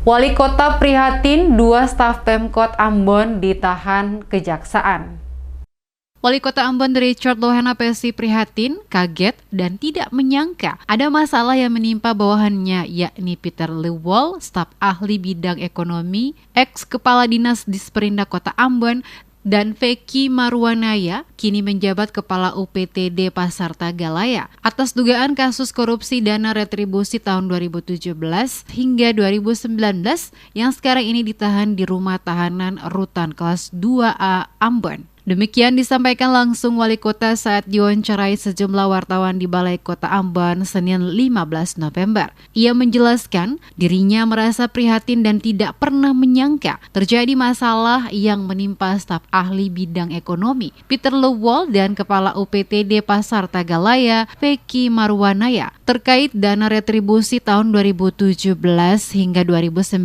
Wali Kota prihatin 2 staf Pemkot Ambon ditahan kejaksaan. Wali Kota Ambon Richard Lohana Pesi prihatin, kaget, dan tidak menyangka ada masalah yang menimpa bawahannya, yakni Peter Lewol, staf ahli bidang ekonomi, ex-kepala dinas Disperindak Kota Ambon, dan Veki Marwanaya, kini menjabat Kepala UPTD Pasar Tagalaya, atas dugaan kasus korupsi dana retribusi tahun 2017 hingga 2019 yang sekarang ini ditahan di Rumah Tahanan Rutan Kelas 2A Ambon. Demikian disampaikan langsung Wali Kota saat diwawancarai sejumlah wartawan di Balai Kota Ambon Senin 15 November. Ia menjelaskan dirinya merasa prihatin dan tidak pernah menyangka terjadi masalah yang menimpa staf ahli bidang ekonomi Peter Lewol dan Kepala UPTD Pasar Tagalaya Veki Marwanaya terkait dana retribusi tahun 2017 hingga 2019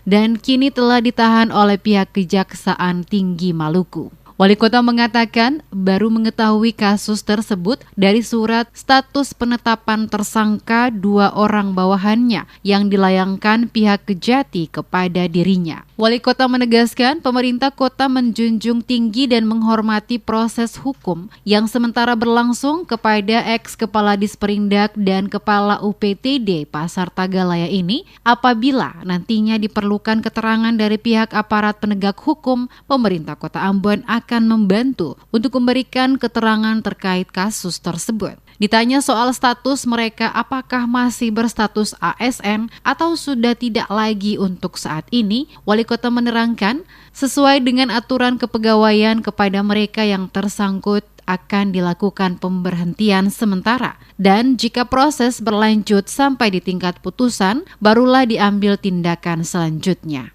dan kini telah ditahan oleh pihak Kejaksaan Tinggi Maluku. Wali Kota mengatakan baru mengetahui kasus tersebut dari surat status penetapan tersangka 2 orang bawahannya yang dilayangkan pihak Kejati kepada dirinya. Wali Kota menegaskan pemerintah kota menjunjung tinggi dan menghormati proses hukum yang sementara berlangsung kepada ex-kepala Disperindak dan Kepala UPTD Pasar Tagalaya ini apabila nantinya diperlukan keterangan dari pihak aparat penegak hukum, pemerintah Kota Ambon akan membantu untuk memberikan keterangan terkait kasus tersebut. Ditanya soal status mereka apakah masih berstatus ASN atau sudah tidak lagi untuk saat ini, Wali Kota menerangkan sesuai dengan aturan kepegawaian kepada mereka yang tersangkut akan dilakukan pemberhentian sementara dan jika proses berlanjut sampai di tingkat putusan barulah diambil tindakan selanjutnya.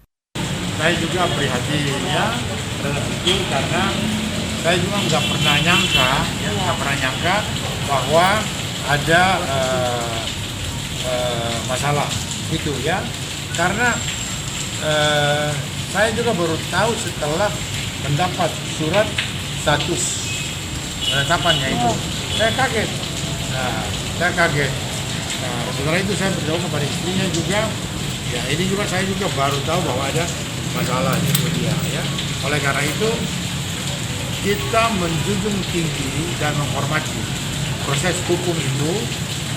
Saya juga prihatin ya dalam itu karena saya juga nggak pernah nyangka bahwa ada masalah itu ya karena saya juga baru tahu setelah mendapat surat status penetapannya itu. Saya kaget. Setelah itu saya beritahu kepada istrinya juga. Ya ini juga saya juga baru tahu bahwa ada masalah itu dia ya. Oleh karena itu kita menjunjung tinggi dan menghormati proses hukum itu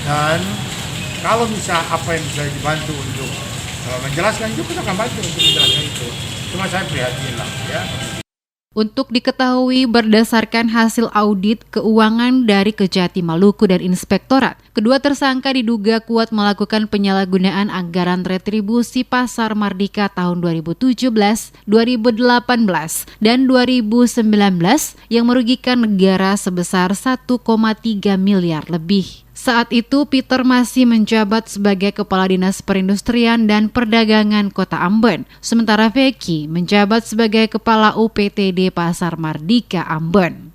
dan kalau bisa apa yang bisa dibantu untuk menjelaskan itu kita akan bantu untuk menjelaskan itu. Cuma saya prihatin lah ya. Untuk diketahui berdasarkan hasil audit keuangan dari Kejati Maluku dan Inspektorat, kedua tersangka diduga kuat melakukan penyalahgunaan anggaran retribusi Pasar Mardika tahun 2017, 2018, dan 2019 yang merugikan negara sebesar 1,3 miliar lebih. Saat itu Peter masih menjabat sebagai Kepala Dinas Perindustrian dan Perdagangan Kota Ambon, sementara Veki menjabat sebagai Kepala UPTD Pasar Mardika Ambon.